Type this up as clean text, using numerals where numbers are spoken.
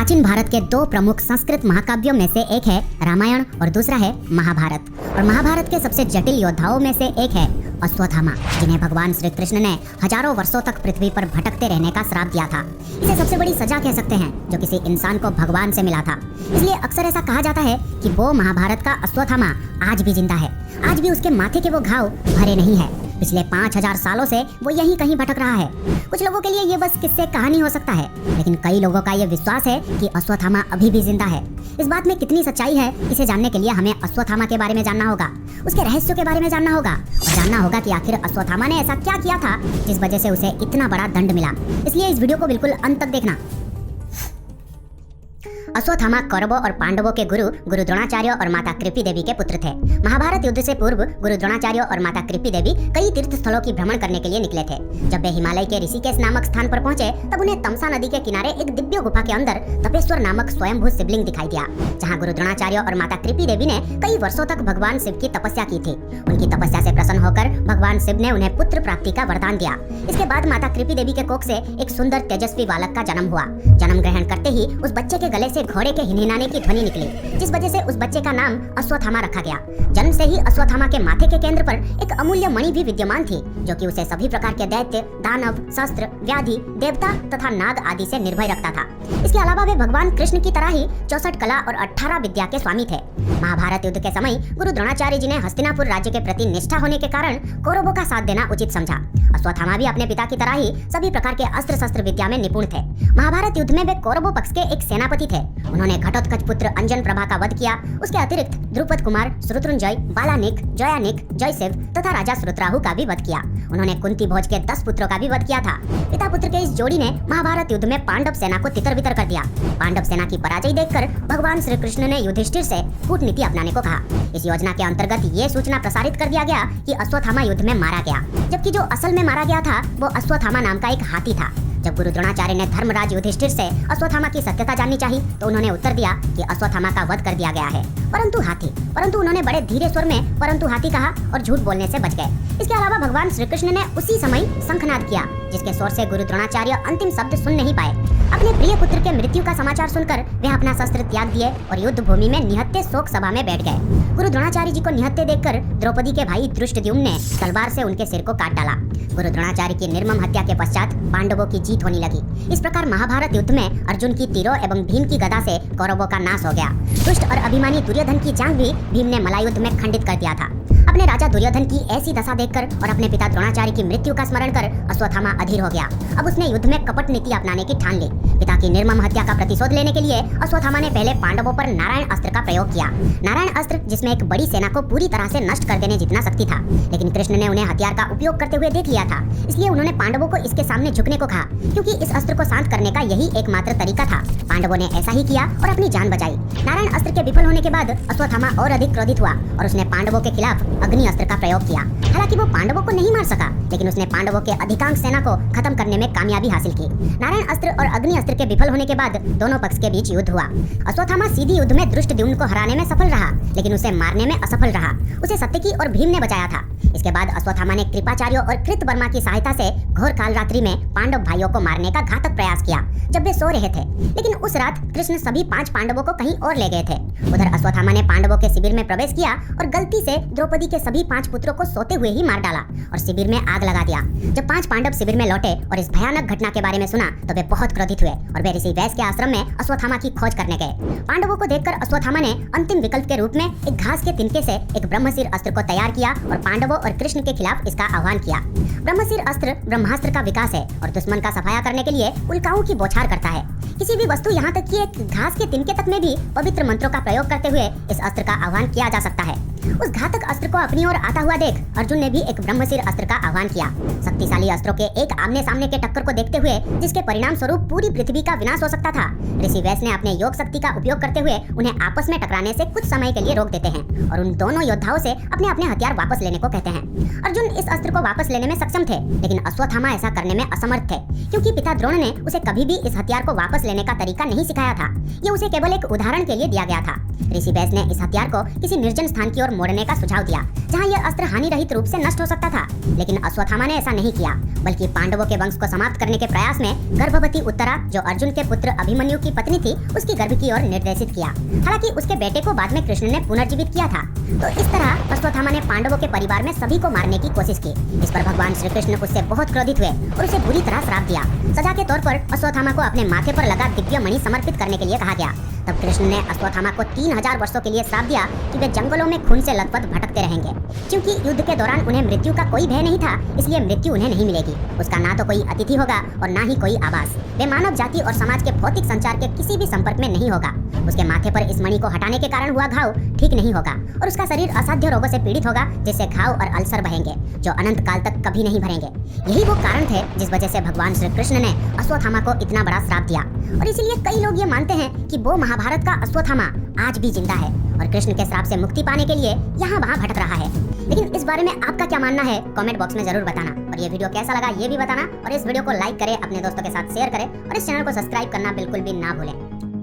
प्राचीन भारत के दो प्रमुख संस्कृत महाकाव्यों में से एक है रामायण और दूसरा है महाभारत। और महाभारत के सबसे जटिल योद्धाओं में से एक है अश्वत्थामा, जिन्हें भगवान श्री कृष्ण ने हजारों वर्षों तक पृथ्वी पर भटकते रहने का श्राप दिया था। इसे सबसे बड़ी सजा कह सकते हैं जो किसी इंसान को भगवान से मिला था। इसलिए अक्सर ऐसा कहा जाता है कि वो महाभारत का अश्वत्थामा आज भी जिंदा है। आज भी उसके माथे के वो घाव भरे नहीं है। पिछले 5000 सालों से वो यहीं कहीं भटक रहा है। कुछ लोगों के लिए ये बस किस्से कहानी हो सकता है, लेकिन कई लोगों का ये विश्वास है कि अश्वत्थामा अभी भी जिंदा है। इस बात में कितनी सच्चाई है, इसे जानने के लिए हमें अश्वत्थामा के बारे में जानना होगा, उसके रहस्यों के बारे में जानना होगा और जानना होगा कि आखिर अश्वत्थामा ने ऐसा क्या किया था जिस वजह से उसे इतना बड़ा दंड मिला। इसलिए इस वीडियो को बिल्कुल अंत तक देखना। अश्वत्थामा कौरवों और पांडवों के गुरु द्रोणाचार्य और माता कृपि देवी के पुत्र थे। महाभारत युद्ध से पूर्व गुरु द्रोणाचार्य और माता कृपि देवी कई तीर्थ स्थलों की भ्रमण करने के लिए निकले थे। जब वे हिमालय के ऋषिकेश नामक स्थान पर पहुंचे, तब उन्हें तमसा नदी के किनारे एक दिव्य गुफा के अंदर तपेश्वर नामक स्वयंभू शिवलिंग दिखाई दिया, जहाँ गुरु द्रोणाचार्य और माता कृपि देवी ने कई वर्षों तक भगवान शिव की तपस्या की थी। उनकी तपस्या से प्रसन्न होकर भगवान शिव ने उन्हें पुत्र प्राप्ति का वरदान दिया। इसके बाद माता कृपि देवी के कोख से एक सुंदर तेजस्वी बालक का जन्म हुआ। जन्म ग्रहण करते ही उस बच्चे के गले से घोड़े के हिनहिनाने की ध्वनि निकली, जिस वजह से उस बच्चे का नाम अश्वत्थामा रखा गया। जन्म से ही अश्वत्थामा के माथे के केंद्र पर एक अमूल्य मणि भी विद्यमान थी, जो कि उसे सभी प्रकार के दैत्य, दानव, शस्त्र, व्याधि, देवता तथा नाग आदि से निर्भय रखता था। इसके अलावा वे भगवान कृष्ण की तरह ही 64 कला और 18 विद्या के स्वामी थे। महाभारत युद्ध के समय गुरु द्रोणाचार्य जी ने हस्तिनापुर राज्य के प्रति निष्ठा होने के कारण कौरवों का साथ देना उचित समझा। अश्वत्थामा भी अपने पिता की तरह ही सभी प्रकार के अस्त्र शस्त्र विद्या में निपुण थे। महाभारत युद्ध में वे कौरवों पक्ष के एक सेनापति थे। उन्होंने घटोत्कच पुत्र अंजन प्रभा का वध किया। उसके अतिरिक्त द्रुपद कुमार, शत्रुंजय, बालानिक, जयानिक, जयसेव तथा राजा श्रुतराहु का भी वध किया। उन्होंने कुंती भोज के 10 पुत्रों का भी वध किया था। पिता पुत्र के इस जोड़ी ने महाभारत युद्ध में पांडव सेना को तितर-बितर कर दिया। पांडव सेना की पराजय देखकर भगवान श्री कृष्ण ने युधिष्ठिर से कूटनीति अपनाने को कहा। इस योजना के अंतर्गत ये सूचना प्रसारित कर दिया गया कि अश्वत्थामा युद्ध में मारा गया, जबकि जो असल में मारा गया था वो अश्वत्थामा नाम का एक हाथी था। जब गुरु द्रोणाचार्य ने धर्मराज युधिष्ठिर से अश्वत्थामा की सत्यता जाननी चाहिए, तो उन्होंने उत्तर दिया कि अश्वत्थामा का वध कर दिया गया है, परंतु उन्होंने बड़े धीरे स्वर में परंतु हाथी कहा और झूठ बोलने से बच गए। इसके अलावा भगवान श्री कृष्ण ने उसी समय शंखनाद किया, जिसके स्वर से गुरु द्रोणाचार्य अंतिम शब्द सुन नहीं पाए। अपने प्रिय पुत्र के मृत्यु का समाचार सुनकर वे अपना शस्त्र त्याग दिए और युद्ध भूमि में निहत्थे शोक सभा में बैठ गए। गुरु द्रोणाचार्य जी को निहत्थे देखकर द्रौपदी के भाई धृष्टद्युम्न ने तलवार से उनके सिर को काट डाला। गुरु द्रोणाचार्य की निर्मम हत्या के पश्चात पांडवों की जीत होने लगी। इस प्रकार महाभारत युद्ध में अर्जुन की तीरों एवं भीम की गदा से कौरवों का नाश हो गया। दुष्ट और अभिमानी दुर्योधन की जांघ भी भीम ने मल्लयुद्ध में खंडित कर दिया था। अपने राजा दुर्योधन की ऐसी दशा देखकर और अपने पिता द्रोणाचार्य की मृत्यु का स्मरण कर अश्वत्थामा अधीर हो गया। अब उसने युद्ध में कपट नीति अपनाने की ठान ली। पिता की निर्मम हत्या का प्रतिशोध लेने के लिए अश्वत्थामा ने पहले पांडवों पर नारायण अस्त्र का प्रयोग किया। नारायण अस्त्र, जिसमें एक बड़ी सेना को पूरी तरह से नष्ट कर देने जितना शक्ति था, लेकिन कृष्ण ने उन्हें हथियार का उपयोग करते हुए देख लिया था। इसलिए उन्होंने पांडवों को इसके सामने झुकने को कहा, क्योंकि इस अस्त्र को शांत करने का यही एकमात्र तरीका था। पांडवों ने ऐसा ही किया और अपनी जान बचाई। नारायण अस्त्र के विफल होने के बाद अश्वत्थामा और अधिक क्रोधित हुआ और उसने पांडवों के खिलाफ अग्नि अस्त्र का प्रयोग किया। हालांकि वो पांडवों को नहीं मार सका, लेकिन उसने पांडवों के अधिकांश सेना को खत्म करने में कामयाबी हासिल की। नारायण अस्त्र और अग्नि अस्त्र के विफल होने के बाद दोनों पक्ष के बीच युद्ध हुआ। अश्वत्थामा सीधी युद्ध में धृष्टद्युम्न को हराने में सफल रहा, लेकिन उसे मारने में असफल रहा। उसे सत्यकी और भीम ने बचाया था। इसके बाद अश्वत्थामा ने कृपाचार्य और कृतवर्मा की सहायता से घोर काल रात्रि में पांडव भाइयों को मारने का घातक प्रयास किया, जब वे सो रहे थे। लेकिन उस रात कृष्ण सभी 5 पांडवों को कहीं और ले गए थे। उधर अश्वत्थामा ने पांडवों के शिविर में प्रवेश किया और गलती से द्रौपदी के सभी 5 पुत्रों को सोते हुए ही मार डाला और शिविर में आग लगा दिया। जब 5 पांडव शिविर में लौटे और इस भयानक घटना के बारे में सुना, तो वे बहुत क्रोधित हुए और वे ऋषि वैश्य के आश्रम में अश्वत्थामा की खोज करने गए। पांडवों को देखकर अश्वत्थामा ने अंतिम विकल्प के रूप में एक घास के तिनके से एक ब्रह्मशिर अस्त्र को तैयार किया और पांडवों और कृष्ण के खिलाफ इसका आह्वान किया। ब्रह्मशिर अस्त्र ब्रह्मास्त्र का विकास है और दुश्मन का सफाया करने के लिए उल्काओं की बौछार करता है। किसी भी वस्तु, यहाँ तक कि एक घास के तिनके तक में भी पवित्र मंत्रों का प्रयोग करते हुए इस अस्त्र का आह्वान किया जा सकता है। उस घातक अस्त्र को अपनी ओर आता हुआ देख अर्जुन ने भी एक ब्रह्मशिर अस्त्र का आह्वान किया। शक्तिशाली अस्त्रों के एक आमने सामने के टक्कर को देखते हुए, जिसके परिणाम स्वरूप पूरी पृथ्वी का विनाश हो सकता था, ऋषि वैश्य ने अपने योग शक्ति का उपयोग करते हुए उन्हें आपस में टकराने से कुछ समय के लिए रोक देते हैं और उन दोनों योद्धाओं से अपने अपने हथियार वापस लेने को कहते हैं। अर्जुन इस अस्त्र को वापस लेने में सक्षम थे, लेकिन अश्वत्थामा ऐसा करने में असमर्थ थे, क्योंकि पिता द्रोण ने उसे कभी भी इस हथियार को वापस लेने का का तरीका नहीं सिखाया था, ये उसे केवल एक उदाहरण के लिए दिया गया था। ऋषिकेश ने इस हथियार को किसी निर्जन स्थान की ओर मोड़ने का सुझाव दिया, जहाँ यह अस्त्र हानि रहित रूप से नष्ट हो सकता था। लेकिन अश्वत्थामा ने ऐसा नहीं किया, बल्कि पांडवों के वंश को समाप्त करने के प्रयास में गर्भवती उत्तरा, जो अर्जुन के पुत्र अभिमन्यु की पत्नी थी, उसकी गर्भ की ओर निर्देशित किया। हालांकि उसके बेटे को बाद में कृष्ण ने पुनर्जीवित किया था। तो इस तरह अश्वत्थामा ने पांडवों के परिवार में सभी को मारने की कोशिश की। इस पर भगवान श्री कृष्ण उससे बहुत क्रोधित हुए और उसे बुरी तरह श्राप दिया। सजा के तौर पर अश्वत्थामा को अपने माथे पर लगा दिव्य मणि समर्पित करने के लिए कहा गया। तब कृष्ण ने अश्वत्थामा को 3000 वर्षों के लिए श्राप दिया कि वे जंगलों में खून से लथपथ भटकते रहेंगे। क्योंकि युद्ध के दौरान उन्हें मृत्यु का कोई भय नहीं था, इसलिए मृत्यु उन्हें नहीं मिलेगी। उसका ना तो कोई अतिथि होगा और ना ही कोई आवास। वे मानव जाति और समाज के भौतिक संचार के किसी भी संपर्क में नहीं होगा। उसके माथे पर इस मणि को हटाने के कारण हुआ घाव ठीक नहीं होगा और उसका शरीर असाध्य रोगों से पीड़ित होगा, जिससे घाव और अल्सर बहेंगे, जो अनंत काल तक कभी नहीं भरेंगे। यही वो कारण थे जिस वजह से भगवान श्री कृष्ण ने अश्वत्थामा को इतना बड़ा श्राप दिया। और इसीलिए कई लोग ये मानते हैं कि वो महाभारत का अश्वत्थामा आज भी जिंदा है और कृष्ण के श्राप से मुक्ति पाने के लिए यहाँ वहाँ भटक रहा है। लेकिन इस बारे में आपका क्या मानना है, कमेंट बॉक्स में जरूर बताना। और ये वीडियो कैसा लगा ये भी बताना। और इस वीडियो को लाइक करें, अपने दोस्तों के साथ शेयर करें और इस चैनल को सब्सक्राइब करना बिल्कुल भी ना भूलें।